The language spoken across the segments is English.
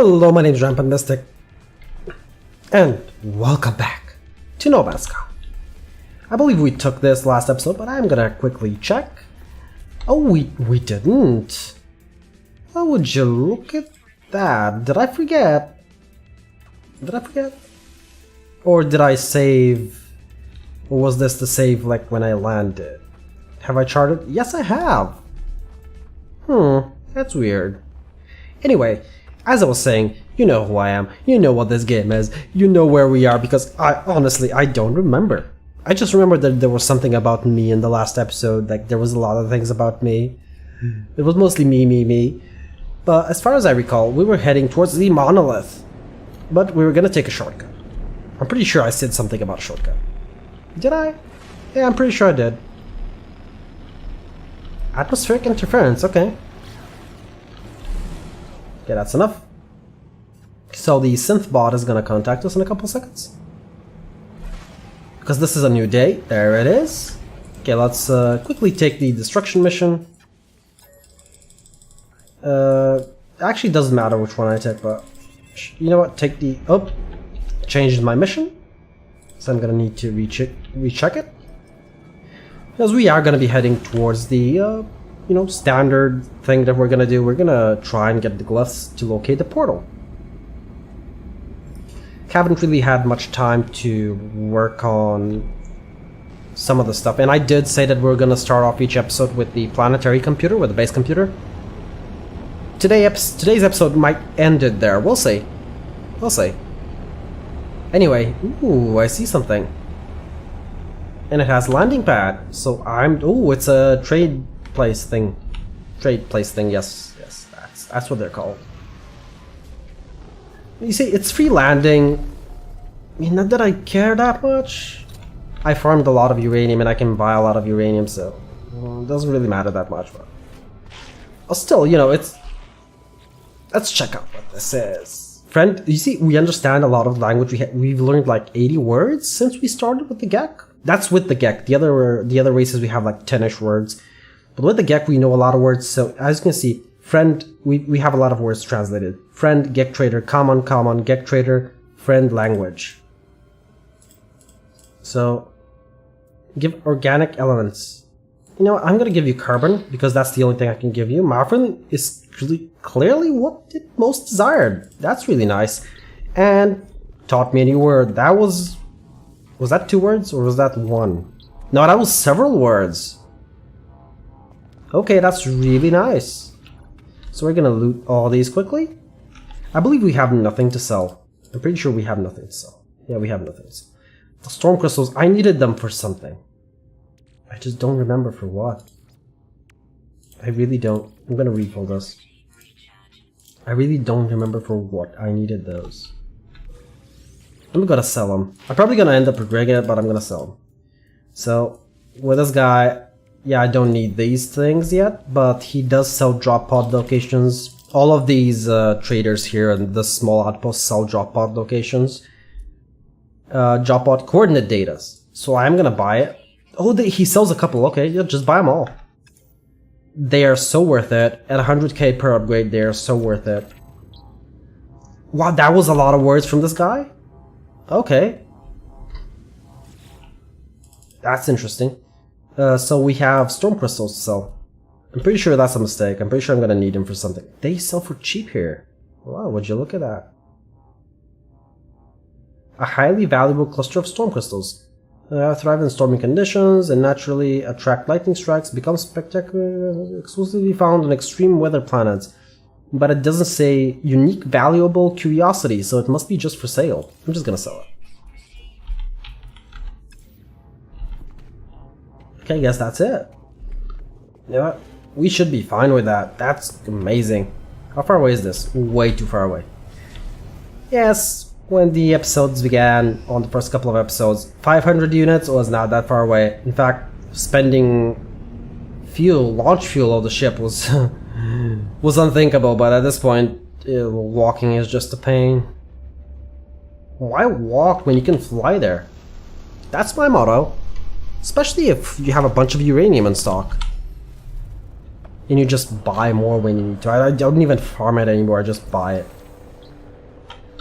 Hello, my name is Rampant, and welcome back to No Man's Sky. I believe we took this last episode, but I'm gonna quickly check. Oh, we didn't. Oh, would you look at that? Did I forget? Or did I save? Or was this the save like when I landed? Have I charted? Yes, I have. That's weird. Anyway, as I was saying, you know who I am, you know what this game is, you know where we are, because honestly, I don't remember. I just remember that there was something about me in the last episode, like there was a lot of things about me. It was mostly me. But as far as I recall, we were heading towards the monolith. But we were gonna take a shortcut. I'm pretty sure I said something about a shortcut. Did I? Yeah, I'm pretty sure I did. Atmospheric interference, okay. Okay, that's enough. So the synth bot is gonna contact us in a couple seconds. Because this is a new day. There it is. Okay, let's quickly take the destruction mission. Actually doesn't matter which one I take, but you know what? Take the... Oh! Changed my mission. So I'm gonna need to recheck it. Because we are gonna be heading towards the standard thing that we're gonna do. We're gonna try and get the glyphs to locate the portal. Haven't really had much time to work on some of the stuff, and I did say that we're gonna start off each episode with the planetary computer, with the base computer. Today's episode might end it there. We'll see. We'll see. Anyway, ooh, I see something. And it has landing pad. So it's a trade place thing. Yes, that's what they're called. You see, it's free landing. I mean, not that I care that much. I farmed a lot of uranium and I can buy a lot of uranium, so it doesn't really matter that much. But still, it's... Let's check out what this is. Friend, you see, we understand a lot of language. We've learned like 80 words since we started with the Gek. That's with the Gek. The other races we have like 10ish words. But with the Gek we know a lot of words. So as you can see, friend, we have a lot of words translated. Friend, Gek trader, common, Gek trader, friend, language. So give organic elements. You know what, I'm gonna give you carbon because that's the only thing I can give you. Marfin is really clearly what it most desired. That's really nice. And taught me a new word. That was that 2 words or was that 1? No, that was several words. Okay, that's really nice. So we're gonna loot all these quickly. I believe we have nothing to sell. I'm pretty sure we have nothing to sell. Yeah, we have nothing to sell. The storm crystals, I needed them for something. I just don't remember for what. I really don't. I'm gonna refill this. I really don't remember for what I needed those. I'm gonna sell them. I'm probably gonna end up regretting it, but I'm gonna sell them. So, with this guy, yeah, I don't need these things yet, but he does sell drop pod locations. All of these traders here and the small outposts sell drop pod locations. Drop pod coordinate data. So I'm gonna buy it. Oh, he sells a couple. Okay, yeah, just buy them all. They are so worth it. At 100k per upgrade, they are so worth it. Wow, that was a lot of words from this guy? Okay. That's interesting. So we have storm crystals to sell. I'm pretty sure that's a mistake. I'm pretty sure I'm gonna need them for something. They sell for cheap here. Wow, would you look at that? A highly valuable cluster of storm crystals. Thrive in stormy conditions and naturally attract lightning strikes, become spectacular, exclusively found on extreme weather planets. But it doesn't say unique valuable curiosity, so it must be just for sale. I'm just gonna sell it. Okay, I guess that's it. You know what? We should be fine with that. That's amazing. How far away is this? Way too far away. Yes. When the episodes began, on the first couple of episodes, 500 units was not that far away. In fact, spending launch fuel of the ship was was unthinkable, but at this point, walking is just a pain. Why walk when you can fly there? That's my motto. Especially if you have a bunch of uranium in stock. And you just buy more when you need to. I don't even farm it anymore, I just buy it.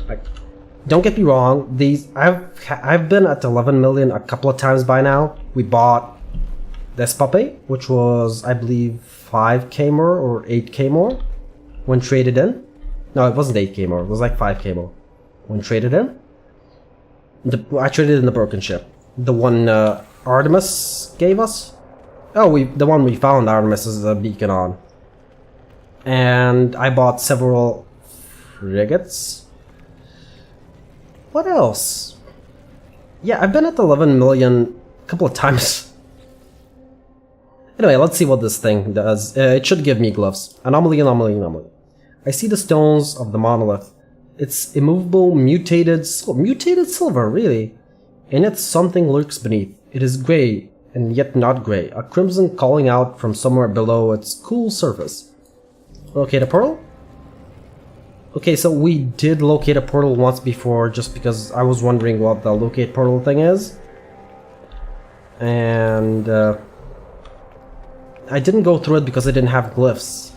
Like, don't get me wrong, I've been at 11 million a couple of times by now. We bought this puppy, which was, I believe, 5k more or 8k more when traded in. No, it wasn't 8k more, it was like 5k more when traded in. I traded in the broken ship. The one Artemis gave us. Oh, the one we found Artemis is a beacon on. And I bought several frigates. What else? Yeah, I've been at 11 million a couple of times. Anyway, let's see what this thing does. It should give me gloves. Anomaly, anomaly, anomaly. I see the stones of the monolith. It's immovable, mutated silver, really. In it, something lurks beneath. It is grey, and yet not grey. A crimson calling out from somewhere below its cool surface. Locate a portal? Okay, so we did locate a portal once before, just because I was wondering what the locate portal thing is. And I didn't go through it because I didn't have glyphs.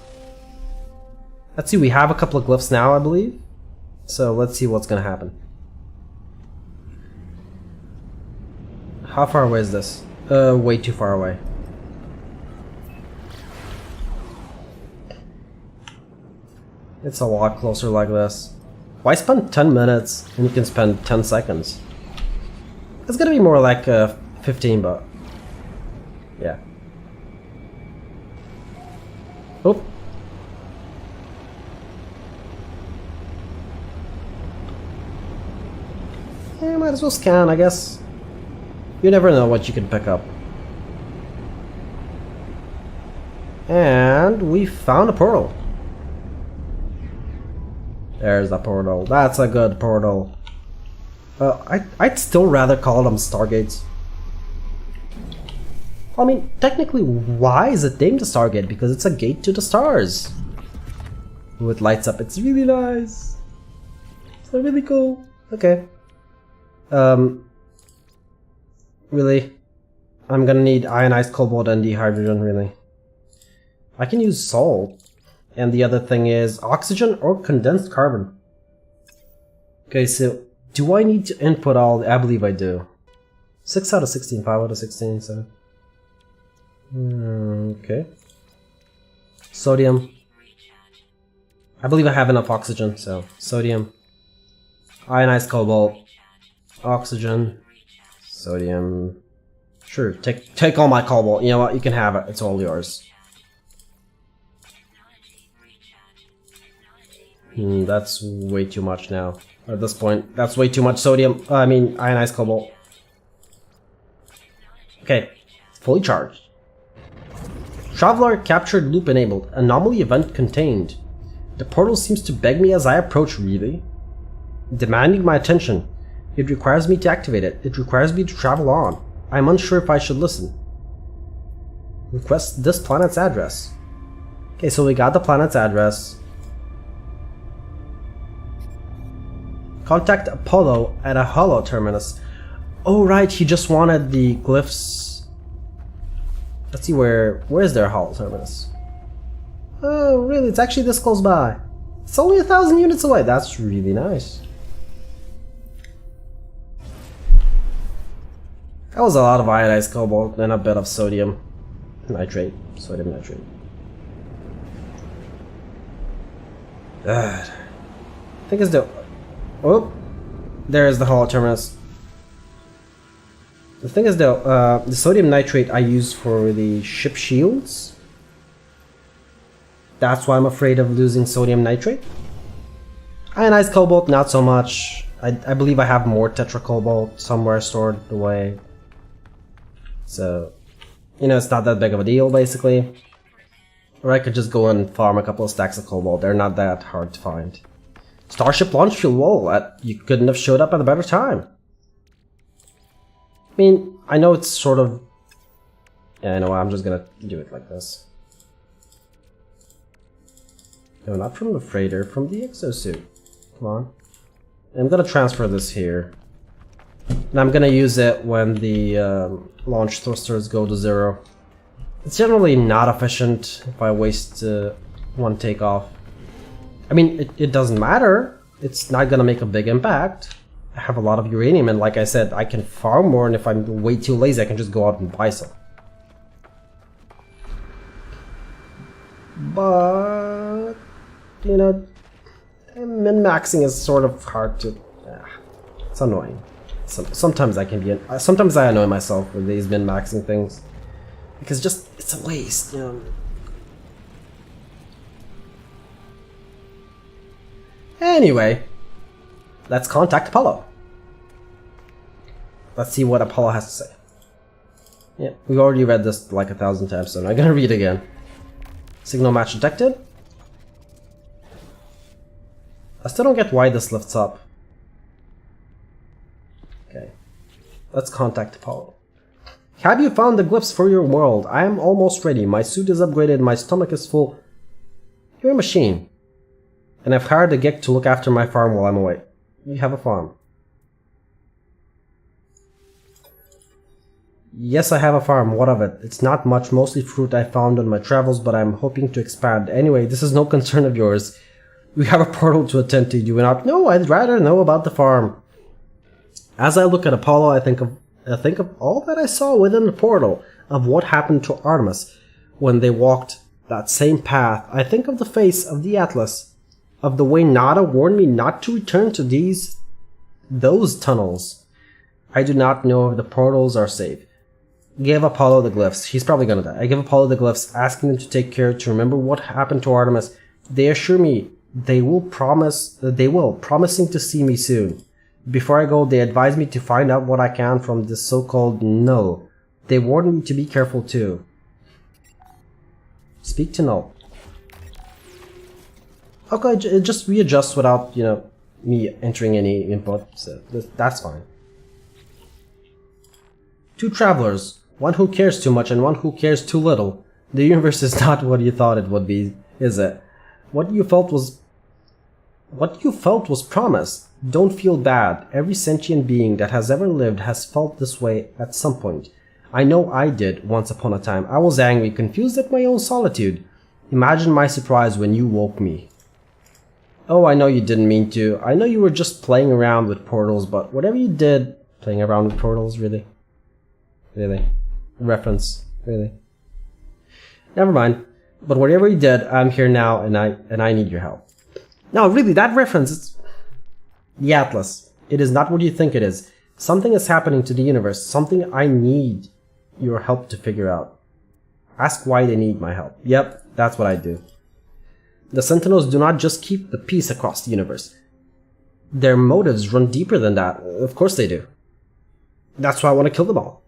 Let's see, we have a couple of glyphs now, I believe. So let's see what's gonna happen. How far away is this? Way too far away. It's a lot closer like this. Why spend 10 minutes when you can spend 10 seconds? It's gonna be more like 15, but yeah. Oh. Yeah, might as well scan, I guess. You never know what you can pick up. And we found a portal. There's the portal. That's a good portal. I'd still rather call them Stargates. I mean, technically, why is it named a Stargate? Because it's a gate to the stars. Ooh, it lights up. It's really nice. It's really cool. Okay. Really? I'm gonna need ionized cobalt and dehydrogen, really. I can use salt. And the other thing is oxygen or condensed carbon. Okay, so do I need to input all? I believe I do. 6 out of 16, 5 out of 16, so. Okay. Sodium. I believe I have enough oxygen, so sodium. Ionized cobalt. Oxygen. Sodium. Sure, take all my cobalt. You know what? You can have it. It's all yours. That's way too much now. At this point, that's way too much sodium. I mean, ionized cobalt. Okay, fully charged. Traveler captured loop enabled. Anomaly event contained. The portal seems to beg me as I approach, really. Demanding my attention. It requires me to activate it. It requires me to travel on. I'm unsure if I should listen. Request this planet's address. Okay, so we got the planet's address. Contact Polo at a hollow terminus. Oh right, he just wanted the glyphs. Let's see where is their hollow terminus? Oh really, it's actually this close by. It's only 1,000 units away. That's really nice. That was a lot of ionized cobalt and a bit of sodium nitrate. Sodium nitrate. I think it's the... Oh, there's the hollow terminus. The thing is though, the sodium nitrate I use for the ship shields. That's why I'm afraid of losing sodium nitrate. Ionized cobalt, not so much. I believe I have more tetracobalt somewhere stored away. So, you know, it's not that big of a deal, basically. Or I could just go and farm a couple of stacks of cobalt. They're not that hard to find. Starship launch fuel, whoa, you couldn't have showed up at a better time. I mean, I know it's sort of... Yeah, I know, I'm just gonna do it like this. No, not from the freighter, from the exosuit. Come on. I'm gonna transfer this here. And I'm gonna use it when the launch thrusters go to 0. It's generally not efficient if I waste one takeoff. I mean, it doesn't matter, it's not gonna make a big impact. I have a lot of uranium, and like I said, I can farm more, and if I'm way too lazy, I can just go out and buy some. But, you know, min-maxing is sort of hard to... it's annoying. Sometimes I can be... sometimes I annoy myself with these min-maxing things. Because just, it's a waste, you know. Anyway, let's contact Polo. Let's see what Apollo has to say. Yeah, we've already read this like 1,000 times, so I'm not gonna read it again. Signal match detected. I still don't get why this lifts up. Okay, let's contact Apollo. Have you found the glyphs for your world? I am almost ready. My suit is upgraded, my stomach is full. You're a machine. And I've hired a geek to look after my farm while I'm away. You have a farm. Yes, I have a farm. What of it? It's not much, mostly fruit I found on my travels, but I'm hoping to expand. Anyway, this is no concern of yours. We have a portal to attend to. Do you not? No, I'd rather know about the farm. As I look at Apollo, I think of all that I saw within the portal, of what happened to Artemis when they walked that same path. I think of the face of the Atlas, of the way Nada warned me not to return to those tunnels. I do not know if the portals are safe. Give Apollo the glyphs. He's probably gonna die. I give Apollo the glyphs, asking them to take care to remember what happened to Artemis. They assure me they will, promising to see me soon. Before I go, they advise me to find out what I can from this so-called Null. They warn me to be careful too. Speak to Null. Okay, it just readjusts without, you know, me entering any input, so that's fine. Two travelers, one who cares too much and one who cares too little. The universe is not what you thought it would be, is it? What you felt was promise. Don't feel bad. Every sentient being that has ever lived has felt this way at some point. I know I did once upon a time. I was angry, confused at my own solitude. Imagine my surprise when you woke me. Oh, I know you didn't mean to. I know you were just playing around with portals, but whatever you did... Playing around with portals, really? Really? Reference, really? Never mind. But whatever you did, I'm here now, and I need your help. No, really, that reference, it's... The Atlas. It is not what you think it is. Something is happening to the universe. Something I need your help to figure out. Ask why they need my help. Yep, that's what I do. The Sentinels do not just keep the peace across the universe. Their motives run deeper than that. Of course they do. That's why I want to kill them all.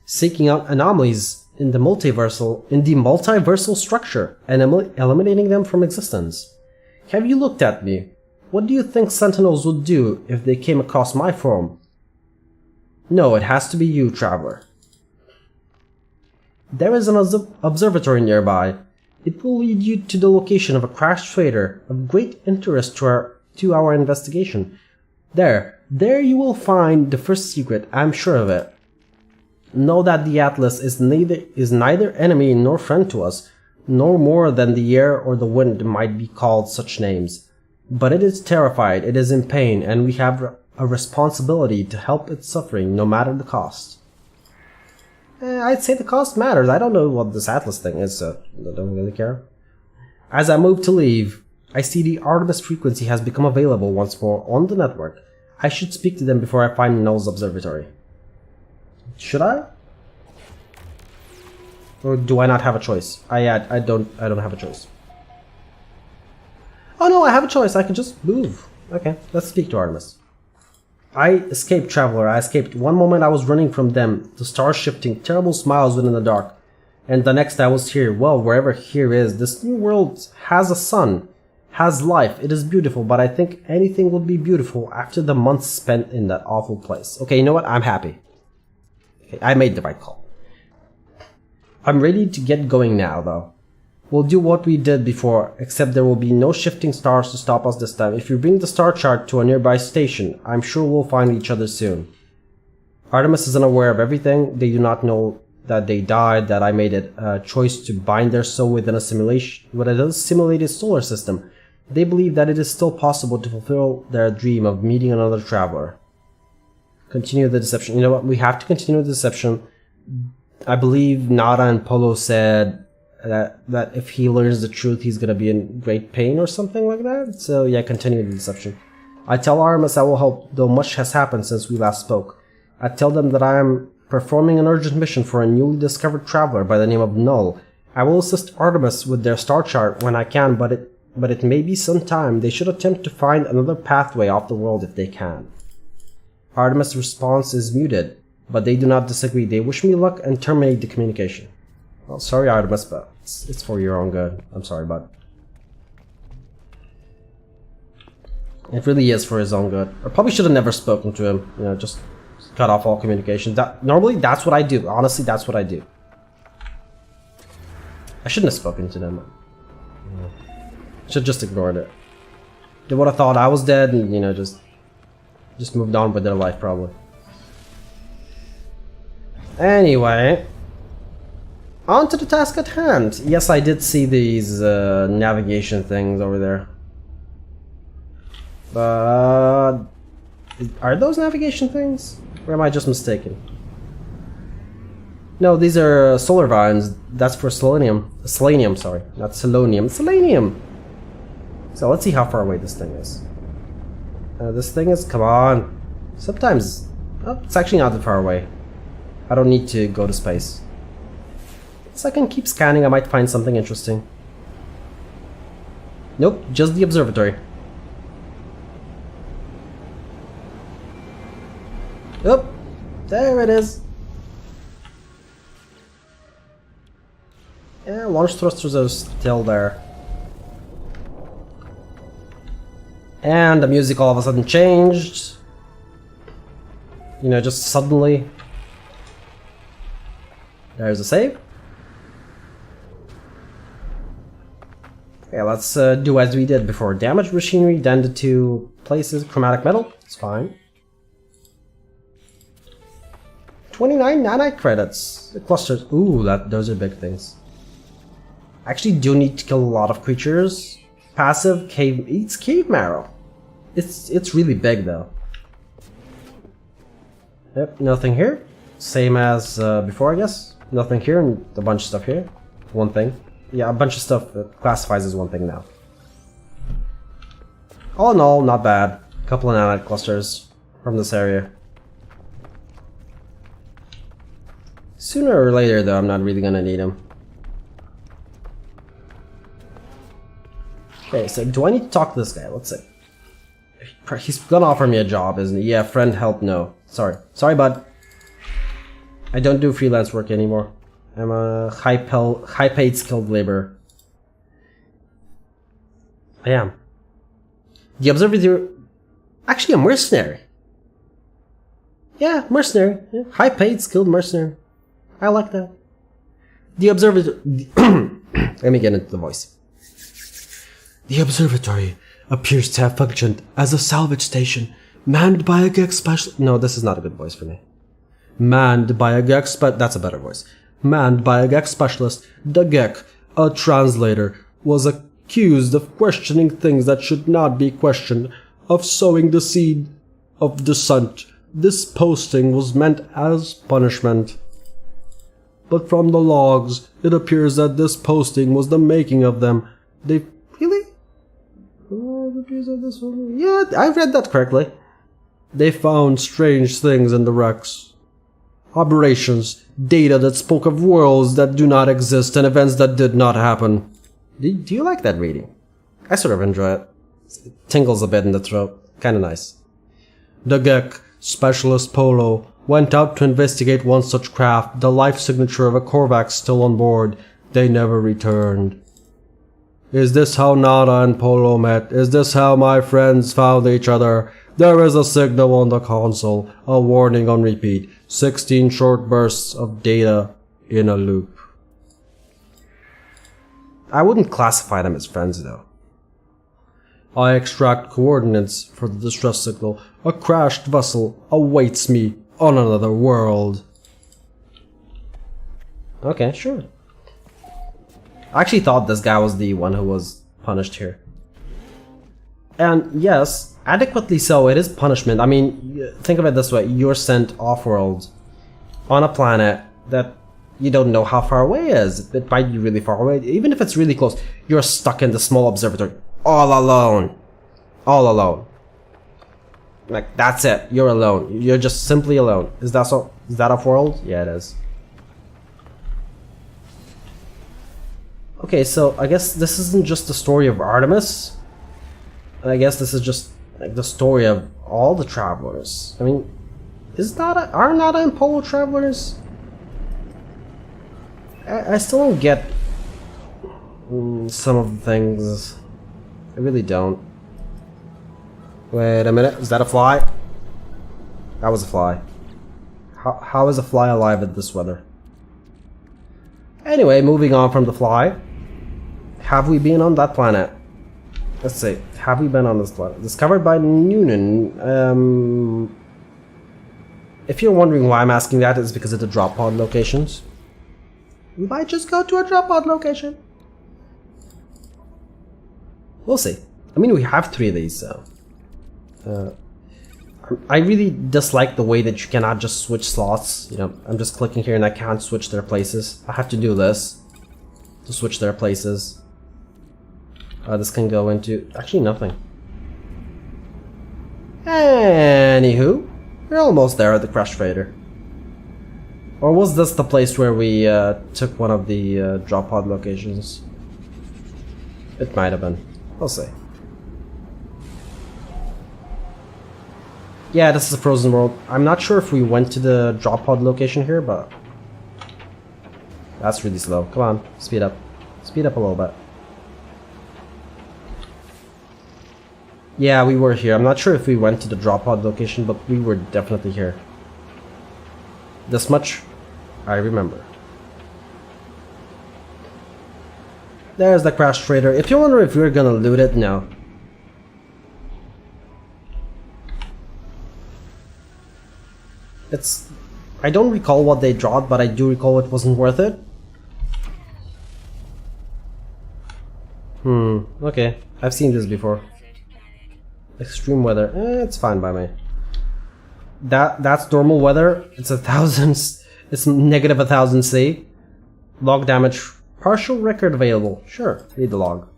Seeking out anomalies in the multiversal structure and eliminating them from existence. Have you looked at me? What do you think Sentinels would do if they came across my form? No, it has to be you, traveler. There is an observatory nearby. It will lead you to the location of a crashed freighter of great interest to our investigation. There you will find the first secret, I'm sure of it. Know that the Atlas is neither enemy nor friend to us, nor more than the air or the wind might be called such names. But it is terrified, it is in pain, and we have a responsibility to help its suffering, no matter the cost. I'd say the cost matters. I don't know what this Atlas thing is, so I don't really care. As I move to leave, I see the Artemis frequency has become available once more on the network. I should speak to them before I find Null's observatory. Should I? Or do I not have a choice? I don't have a choice. Oh no, I have a choice. I can just move. Okay, let's speak to Artemis. I escaped, traveler. I escaped. One moment I was running from them, the stars shifting, terrible smiles within the dark. And the next I was here. Well, wherever here is, this new world has a sun, has life. It is beautiful, but I think anything would be beautiful after the months spent in that awful place. Okay, you know what? I'm happy. Okay, I made the right call. I'm ready to get going now, though. We'll do what we did before, except there will be no shifting stars to stop us this time. If you bring the star chart to a nearby station, I'm sure we'll find each other soon. Artemis is unaware of everything. They do not know that they died, that I made a choice to bind their soul within a simulated solar system. They believe that it is still possible to fulfill their dream of meeting another traveler. Continue the deception. You know what? We have to continue the deception. I believe Nada and Polo said that if he learns the truth, he's gonna be in great pain or something like that. So yeah, continue the deception. I tell Artemis I will help, though much has happened since we last spoke. I tell them that I am performing an urgent mission for a newly discovered traveler by the name of Null. I will assist Artemis with their star chart when I can, but it may be some time. They should attempt to find another pathway off the world if they can. Artemis' response is muted, but they do not disagree. They wish me luck and terminate the communication. Well, sorry Artemis, but it's for your own good. I'm sorry, bud. It really is for his own good. I probably should have never spoken to him. You know, just cut off all communication. Normally, that's what I do. Honestly, that's what I do. I shouldn't have spoken to them. Should just ignored it. They would have thought I was dead and, you know, just moved on with their life, probably. Anyway, on to the task at hand. Yes, I did see these navigation things over there. But are those navigation things? Or am I just mistaken? No, these are solar vines. That's for selenium. Selenium, sorry. Not selenium. Selenium! So let's see how far away this thing is. This thing is... Come on. Sometimes... Oh, it's actually not that far away. I don't need to go to space. So I can keep scanning. I might find something interesting. Nope, just the observatory. Oh, there it is. Yeah, launch thrusters are still there. And the music all of a sudden changed. You know, just suddenly. There's a save. Okay, let's do as we did before. Damaged machinery, then the two places. Chromatic metal, it's fine. 29 nanite credits. The clusters. Ooh, those are big things. I actually do need to kill a lot of creatures. Passive cave eats cave marrow. It's really big though. Yep, nothing here. Same as before, I guess. Nothing here and a bunch of stuff here. One thing. Yeah, a bunch of stuff classifies as one thing now. All in all, not bad. A couple of nanite clusters from this area. Sooner or later, though, I'm not really gonna need them. Okay, so do I need to talk to this guy? Let's see. He's gonna offer me a job, isn't he? Yeah, friend, help, no. Sorry. Sorry, bud. I don't do freelance work anymore. I'm a high-paid skilled laborer. I am. The observatory... Actually, a mercenary. Yeah, mercenary. Yeah. High-paid skilled mercenary. I like that. The observatory... Let me get into the voice. The observatory appears to have functioned as a salvage station manned by a GEC specialist... No, this is not a good voice for me. Manned by a GEC That's a better voice. Manned by a GEC specialist, the GEC, a translator, was accused of questioning things that should not be questioned, of sowing the seed of dissent. This posting was meant as punishment. But from the logs, it appears that this posting was the making of them. They... Really? Yeah, I read that correctly. They found strange things in the wrecks. Aberrations, data that spoke of worlds that do not exist and events that did not happen. Do you like that reading? I sort of enjoy it. It tingles a bit in the throat. Kinda nice. The GEC, Specialist Polo, went out to investigate one such craft, the life signature of a Korvax still on board. They never returned. Is this how Nada and Polo met? Is this how my friends found each other? There is a signal on the console, a warning on repeat, 16 short bursts of data in a loop. I wouldn't classify them as friends though. I extract coordinates for the distress signal. A crashed vessel awaits me on another world. Okay, sure. I actually thought this guy was the one who was punished here. And yes, adequately so, it is punishment. I mean, think of it this way. You're sent off-world on a planet that you don't know how far away it is. It might be really far away. Even if it's really close, you're stuck in the small observatory. All alone. All alone. Like, that's it. You're alone. You're just simply alone. Is that so? Is that off-world? Yeah, it is. Okay, so I guess this isn't just the story of Artemis. I guess this is just like the story of all the travelers. I mean, are Nada and Polo travelers? I still don't get some of the things. I really don't. Wait a minute, is that a fly? That was a fly. How is a fly alive in this weather? Anyway, moving on from the fly. Have we been on that planet? Let's see. Have we been on this planet? Discovered by Noonan. If you're wondering why I'm asking that, it's because of the drop pod locations. We might just go to a drop pod location. We'll see. I mean, we have 3 of these, so... I really dislike the way that you cannot just switch slots. You know, I'm just clicking here and I can't switch their places. I have to do this to switch their places. This can go into... actually nothing. Anywho, we're almost there at the Crash Freighter. Or was this the place where we took one of the drop pod locations? It might have been. We'll see. Yeah, this is a frozen world. I'm not sure if we went to the drop pod location here, but... that's really slow. Come on, speed up. Speed up a little bit. Yeah, we were here. I'm not sure if we went to the drop pod location, but we were definitely here. This much, I remember. There's the Crash Freighter. If you wonder if we're gonna loot it, no. It's... I don't recall what they dropped, but I do recall it wasn't worth it. Okay. I've seen this before. Extreme weather. It's fine by me. That's normal weather. It's 1,000... it's negative 1,000 C. Log damage. Partial record available. Sure, read the log.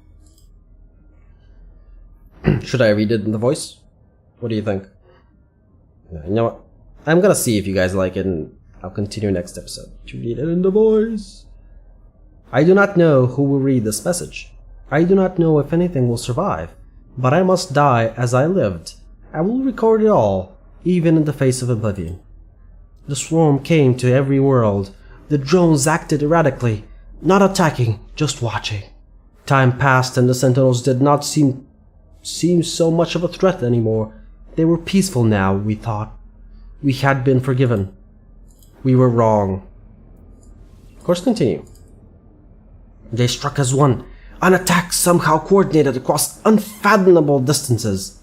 Should I read it in the voice? What do you think? You know what? I'm gonna see if you guys like it, and I'll continue next episode to read it in the voice. I do not know who will read this message. I do not know if anything will survive, but I must die as I lived. I will record it all, even in the face of oblivion. The swarm came to every world. The drones acted erratically, not attacking, just watching. Time passed and the Sentinels did not seem so much of a threat anymore. They were peaceful now, we thought. We had been forgiven. We were wrong. Of course, continue. They struck as one, an attack somehow coordinated across unfathomable distances.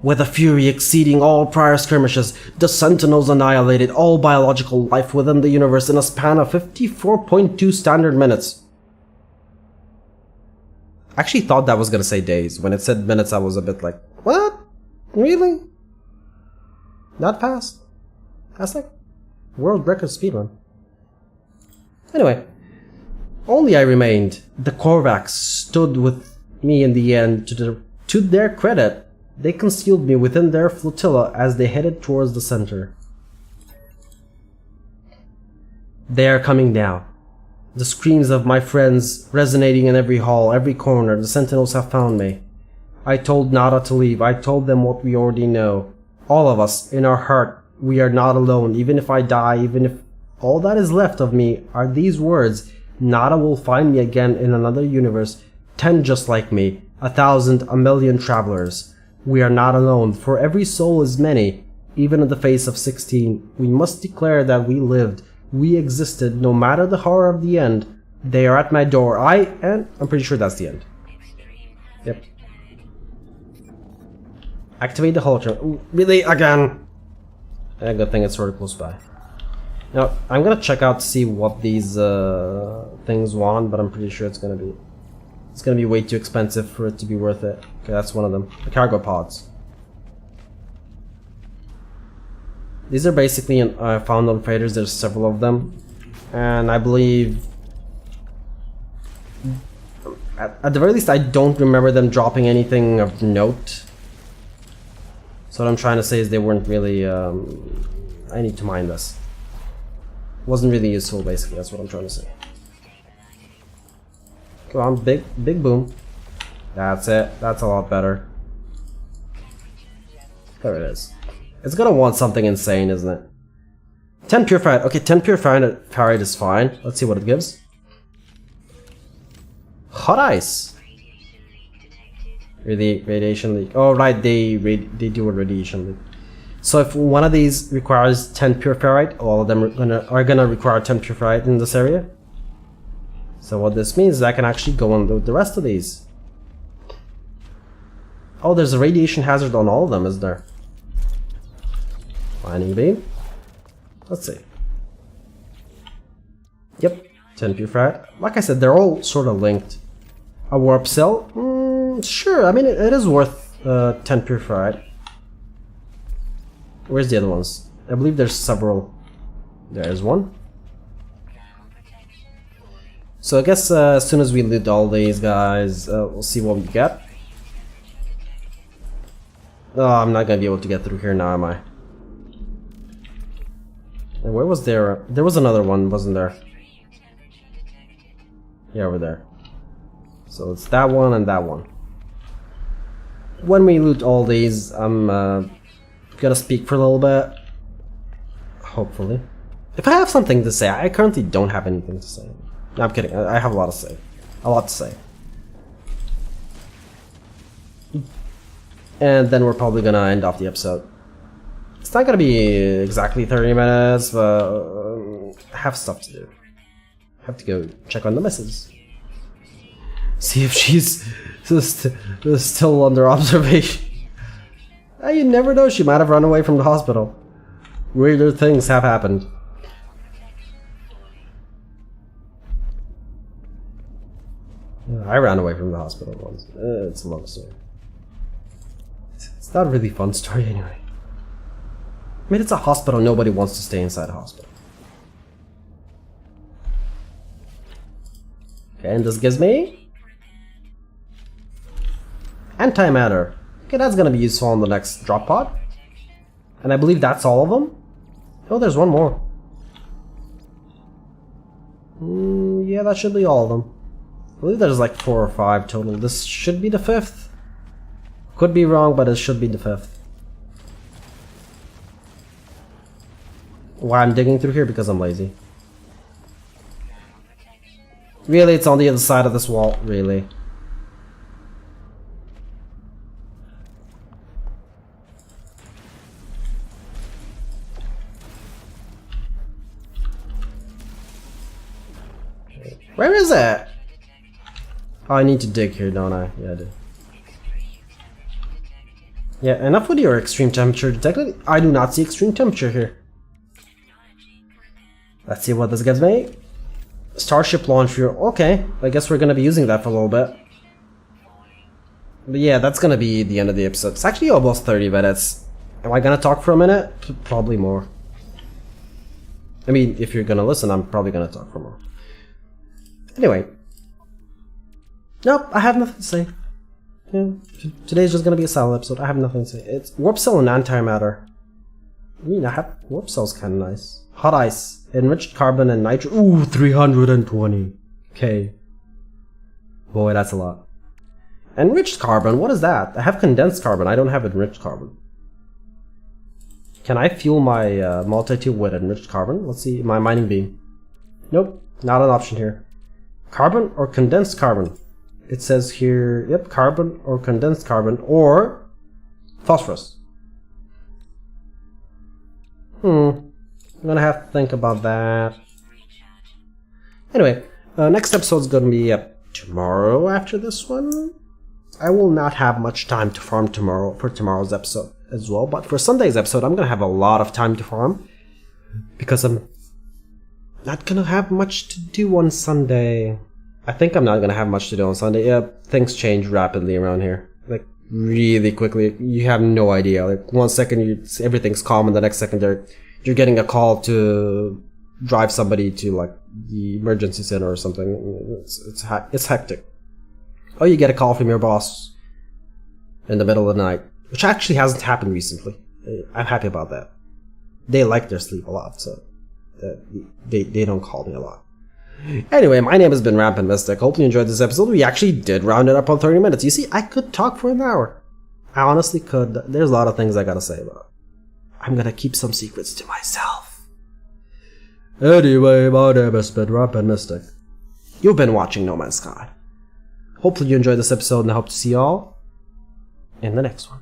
With a fury exceeding all prior skirmishes, the Sentinels annihilated all biological life within the universe in a span of 54.2 standard minutes. I actually thought that was gonna say days. When it said minutes, I was a bit like, what? Really? That fast? That's like world record speedrun. Anyway, only I remained. The Korvax stood with me in the end. To their credit, they concealed me within their flotilla as they headed towards the center. They are coming now. The screams of my friends resonating in every hall, every corner. The Sentinels have found me. I told Nada to leave. I told them what we already know. All of us, in our heart, we are not alone. Even if I die, even if all that is left of me are these words, Nada will find me again in another universe, 10 just like me, 1,000, 1,000,000 travelers. We are not alone, for every soul is many. Even in the face of 16, we must declare that we lived, we existed, no matter the horror of the end. They are at my door. And I'm pretty sure that's the end. Yep. Activate the hologram. Ooh, really? Again? Good thing it's sort of close by. Now, I'm gonna check out to see what these things want, but I'm pretty sure it's gonna be It's gonna be way too expensive for it to be worth it. Okay, that's one of them. The cargo pods. These are basically found on freighters. There's several of them. And I believe... At the very least, I don't remember them dropping anything of note. So what I'm trying to say is they weren't really... I need to mine this. Wasn't really useful, basically. That's what I'm trying to say. Come on, big boom. That's it. That's a lot better. There it is. It's gonna want something insane, isn't it? 10 pure farad. Okay, 10 pure farad is fine. Let's see what it gives. Hot ice. Radiation leak. Oh right, they do a radiation leak. So if one of these requires 10 pure ferrite, all of them are gonna require 10 pure ferrite in this area. So what this means is I can actually go on with the rest of these. Oh, there's a radiation hazard on all of them, is there? Mining beam. Let's see. Yep, 10 pure ferrite. Like I said, they're all sort of linked. A warp cell? Sure, I mean, it is worth 10 pure ferrite. Where's the other ones? I believe there's several. There's one. So I guess as soon as we loot all these guys, we'll see what we get. Oh, I'm not gonna be able to get through here now, am I? And where was there? There was another one, wasn't there? Yeah, over there. So it's that one and that one. When we loot all these, I'm gonna speak for a little bit. Hopefully. If I have something to say, I currently don't have anything to say. No, I'm kidding. I have a lot to say. A lot to say. And then we're probably gonna end off the episode. It's not gonna be exactly 30 minutes, but I have stuff to do. I have to go check on the missus. See if she's still under observation. You never know, she might have run away from the hospital. Weirder things have happened. I ran away from the hospital once. It's a long story. It's not a really fun story anyway. I mean, it's a hospital, nobody wants to stay inside a hospital. Okay, and this gives me... antimatter. Okay, that's gonna be useful on the next drop pod. And I believe that's all of them. Oh, there's one more. Yeah, that should be all of them. I believe there's like 4 or 5 total. This should be the 5th. Could be wrong, but it should be the 5th. Why I'm digging through here? Because I'm lazy. Really, it's on the other side of this wall. Really. Where is it? Oh, I need to dig here, don't I? Yeah, I do. Yeah, enough with your extreme temperature detected. I do not see extreme temperature here. Let's see what this gives me. Starship launch fuel. Okay, I guess we're gonna be using that for a little bit. But yeah, that's gonna be the end of the episode. It's actually almost 30 minutes. Am I gonna talk for a minute? Probably more. I mean, if you're gonna listen, I'm probably gonna talk for more. Anyway. Nope, I have nothing to say. Yeah, today's just gonna be a silent episode. I have nothing to say. It's warp cell and antimatter. I mean, warp cell's kinda nice. Hot ice, enriched carbon and nitro. Ooh, 320. Okay. Boy, that's a lot. Enriched carbon, what is that? I have condensed carbon, I don't have enriched carbon. Can I fuel my multi-tube with enriched carbon? Let's see, my mining beam. Nope, not an option here. Carbon or condensed carbon? It says here, yep, carbon or condensed carbon or phosphorus. I'm gonna have to think about that. Anyway, next episode's gonna be up tomorrow after this one. I will not have much time to farm tomorrow for tomorrow's episode as well, but for Sunday's episode I'm gonna have a lot of time to farm because I'm not gonna have much to do on Sunday. I think I'm not gonna have much to do on Sunday. Yeah, things change rapidly around here. Like, really quickly. You have no idea. Like, 1 second everything's calm, and the next second you're getting a call to drive somebody to, like, the emergency center or something. It's hectic. Or you get a call from your boss in the middle of the night, which actually hasn't happened recently. I'm happy about that. They like their sleep a lot, so they don't call me a lot. Anyway, my name has been Rampant Mystic. Hope you enjoyed this episode. We actually did round it up on 30 minutes. You see, I could talk for an hour. I honestly could. There's a lot of things I gotta say about it. I'm gonna keep some secrets to myself. Anyway, my name has been Rampant Mystic. You've been watching No Man's Sky. Hopefully you enjoyed this episode, and I hope to see you all in the next one.